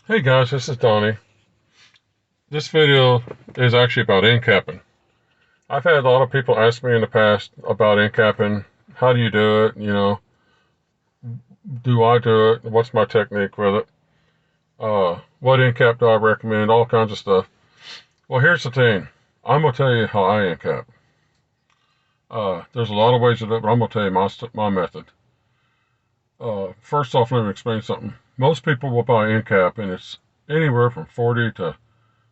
Hey guys, this is Donnie. This video is actually about encapping. I've had a lot of people ask me in the past about encapping. How do you do it? Do I do it? What's my technique with it? What encap do I recommend? All kinds of stuff. Well, here's the thing. I'm gonna tell you how I encap. There's a lot of ways to do it, but I'm gonna tell you my method. First off, let me explain something. Most people will buy encap, and it's anywhere from 40 to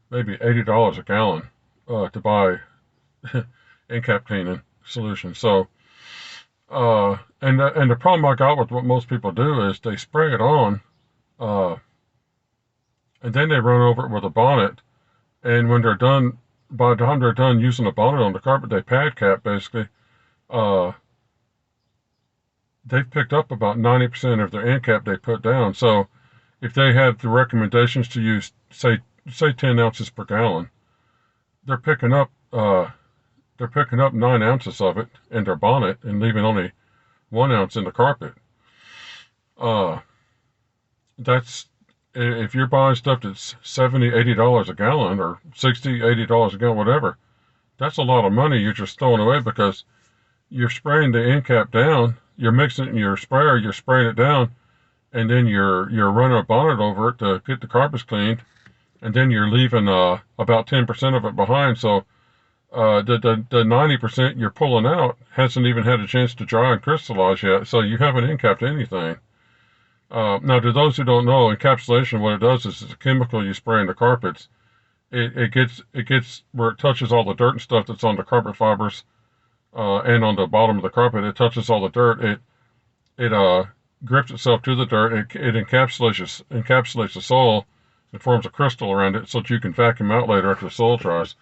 maybe $80 a gallon to buy encap cleaning solution. So, and the problem I got with what most people do is they spray it on, uh, and then they run over it with a bonnet. And when they're done, by the time they're done using the bonnet on the carpet, they pad cap basically. Uh, they've picked up about 90% of their end cap they put down. So, if they had the recommendations to use, say 10 ounces per gallon, they're picking up they're picking up 9 ounces of it in their bonnet and leaving only 1 ounce in the carpet. Uh, that's if you're buying stuff that's $70, $80 a gallon or $60, $80 a gallon, whatever. That's a lot of money you're just throwing away because you're spraying the end cap down. You're mixing it in your sprayer. You're spraying it down, and then you're running a bonnet over it to get the carpets cleaned, and then you're leaving about 10% of it behind. So the 90% you're pulling out hasn't even had a chance to dry and crystallize yet, so you haven't encapped anything. Now, to those who don't know, encapsulation, what it does is it's a chemical you spray in the carpets. It gets where it touches all the dirt and stuff that's on the carpet fibers and on the bottom of the carpet. It touches all the dirt. It grips itself to the dirt. It encapsulates the soil and forms a crystal around it so that you can vacuum out later after the soil dries.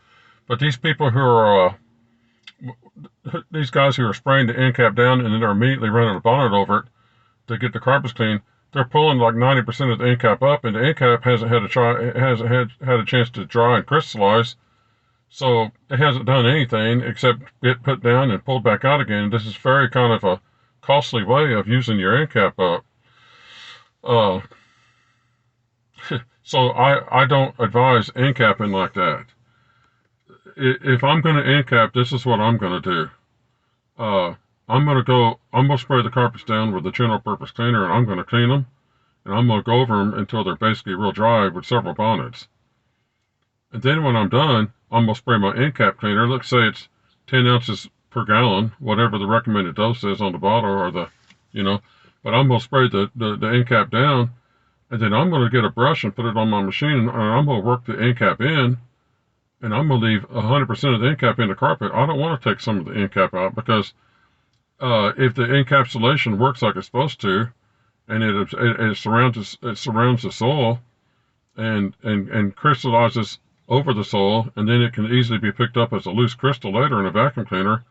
But these people who are these guys who are spraying the end cap down and then they're immediately running a bonnet over it to get the carpets clean, they're pulling like 90% of the end cap up, and the end cap hasn't had a chance to dry and crystallize, so it hasn't done anything except get put down and pulled back out again. This is very kind of a costly way of using your end cap up. Uh, so I don't advise end capping like that. If I'm going to end cap, this is what I'm going to do. I'm going to spray the carpets down with a general purpose cleaner, and I'm going to clean them, and I'm going to go over them until they're basically real dry with several bonnets. And then when I'm done, I'm going to spray my end cap cleaner. Let's say it's 10 ounces per gallon, whatever the recommended dose is on the bottle or but I'm going to spray the end cap down, and then I'm going to get a brush and put it on my machine, and I'm going to work the end cap in, and I'm going to leave 100% of the end cap in the carpet. I don't want to take some of the end cap out because if the encapsulation works like it's supposed to, and it surrounds the soil and crystallizes over the soil, and then it can easily be picked up as a loose crystal later in a vacuum cleaner,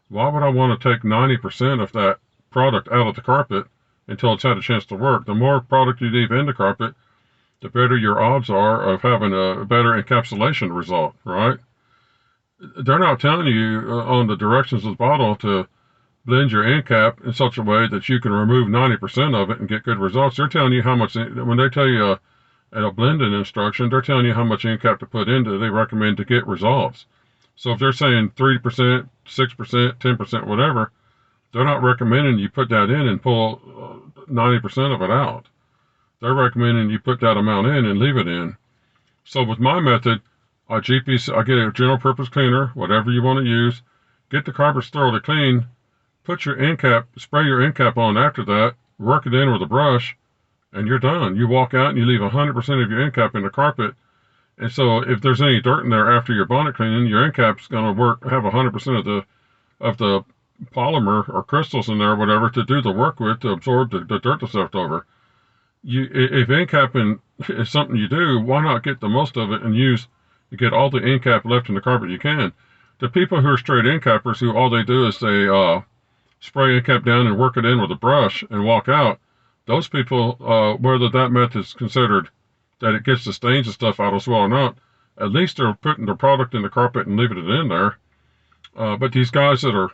why would I want to take 90% of that product out of the carpet until it's had a chance to work? The more product you leave in the carpet, the better your odds are of having a better encapsulation result, right? They're not telling you on the directions of the bottle to blend your end cap in such a way that you can remove 90% of it and get good results. They're telling you how much, when they tell you a blending instruction, they're telling you how much end cap to put in that they recommend to get results. So if they're saying 3%, 6%, 10%, whatever, they're not recommending you put that in and pull 90% of it out. They're recommending you put that amount in and leave it in. So with my method, I get a general purpose cleaner, whatever you want to use, get the carpets thoroughly clean, put your end cap, spray your end cap on after that, work it in with a brush, and you're done. You walk out and you leave 100% of your end cap in the carpet. And so if there's any dirt in there after your bonnet cleaning, your end cap's going to have 100% of the polymer or crystals in there, or whatever, to do the work with to absorb the dirt that's left over. If end capping is something you do, why not get the most of it and get all the end cap left in the carpet you can? The people who are straight end cappers, who all they do is they spray end cap down and work it in with a brush and walk out, those people, whether that method is considered that it gets the stains and stuff out as well or not, at least they're putting the product in the carpet and leaving it in there. But these guys that are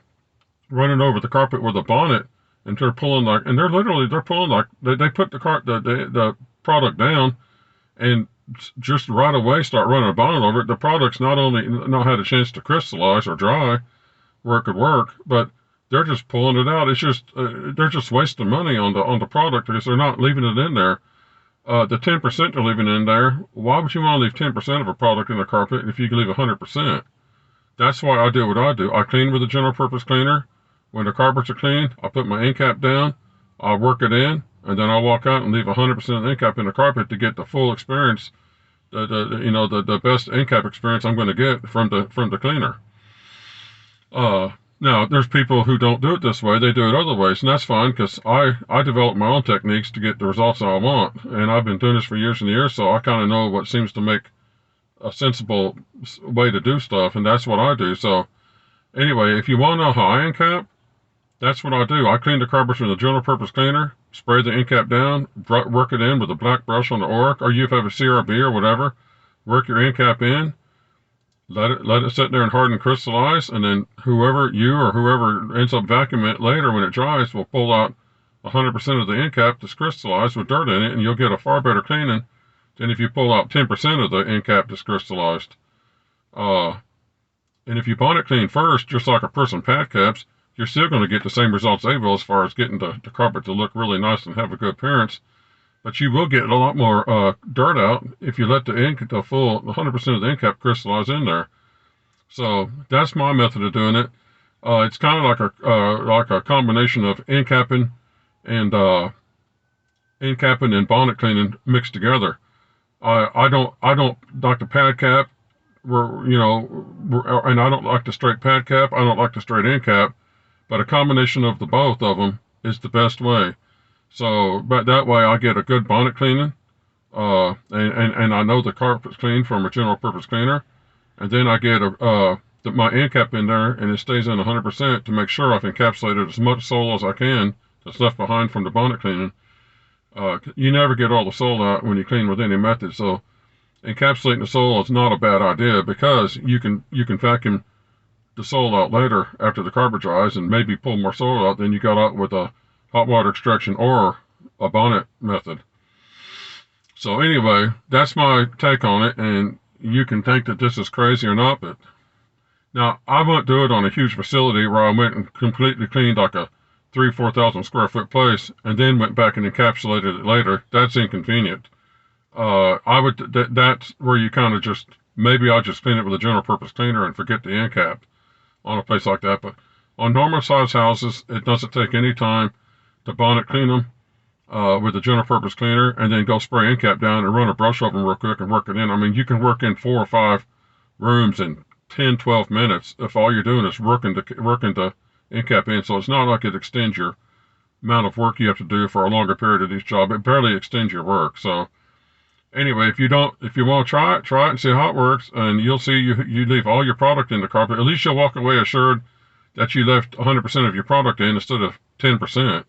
running over the carpet with a bonnet, and they're pulling like, and they're pulling like, they put the product down, and just right away start running a bonnet over it, the product's not only not had a chance to crystallize or dry where it could work, but they're just pulling it out. It's just they're just wasting money on the product because they're not leaving it in there. The 10% they're leaving in there, why would you want to leave 10% of a product in the carpet if you can leave 100%? That's why I do what I do. I clean with a general purpose cleaner. When the carpets are clean, I put my end cap down, I work it in, and then I walk out and leave 100% of the end cap in the carpet to get the full experience, the best end cap experience I'm going to get from the cleaner. Now, there's people who don't do it this way. They do it other ways, and that's fine because I develop my own techniques to get the results I want. And I've been doing this for years and years, so I kind of know what seems to make a sensible way to do stuff, and that's what I do. So anyway, if you want to know how I end cap, that's what I do. I clean the carpets with a general purpose cleaner, spray the end cap down, work it in with a black brush on the Oric, or you have a CRB or whatever, work your end cap in, let it sit there and harden and crystallize, and then whoever ends up vacuuming it later when it dries will pull out 100% of the end cap that's crystallized with dirt in it, and you'll get a far better cleaning than if you pull out 10% of the end cap that's crystallized. And if you bonnet clean first, just like a person pad caps, you're still going to get the same results they will as far as getting the carpet to look really nice and have a good appearance. But you will get a lot more dirt out if you let the 100% of the end cap crystallize in there. So that's my method of doing it. It's kind of like a combination of end capping and bonnet cleaning mixed together. I don't like the pad cap, and I don't like the straight pad cap. I don't like the straight end cap, but a combination of the both of them is the best way. So, but that way I get a good bonnet cleaning, and I know the carpet's clean from a general purpose cleaner, and then I get my end cap in there, and it stays in 100% to make sure I've encapsulated as much sole as I can that's left behind from the bonnet cleaning. You never get all the sole out when you clean with any method, so encapsulating the sole is not a bad idea because you can vacuum the sole out later after the carpet dries and maybe pull more sole out than you got out with a hot water extraction or a bonnet method. So anyway, that's my take on it, and you can think that this is crazy or not, but now I won't do it on a huge facility where I went and completely cleaned like a 4,000 square foot place and then went back and encapsulated it later. That's inconvenient. That's where you kind of just, maybe I'll just clean it with a general purpose cleaner and forget the end cap on a place like that. But on normal size houses, it doesn't take any time to bonnet clean them with a general purpose cleaner and then go spray end cap down and run a brush over them real quick and work it in. I mean, you can work in 4 or 5 rooms in 10, 12 minutes if all you're doing is working the end cap in. So it's not like it extends your amount of work you have to do for a longer period of each job. It barely extends your work. So anyway, if you want to try it and see how it works, and you'll see you leave all your product in the carpet. At least you'll walk away assured that you left 100% of your product in instead of 10%.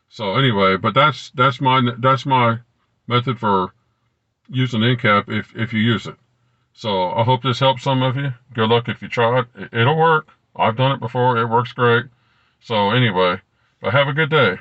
So anyway, but that's my method for using end cap if you use it. So I hope this helps some of you. Good luck if you try it. It'll work. I've done it before. It works great. So anyway, but have a good day.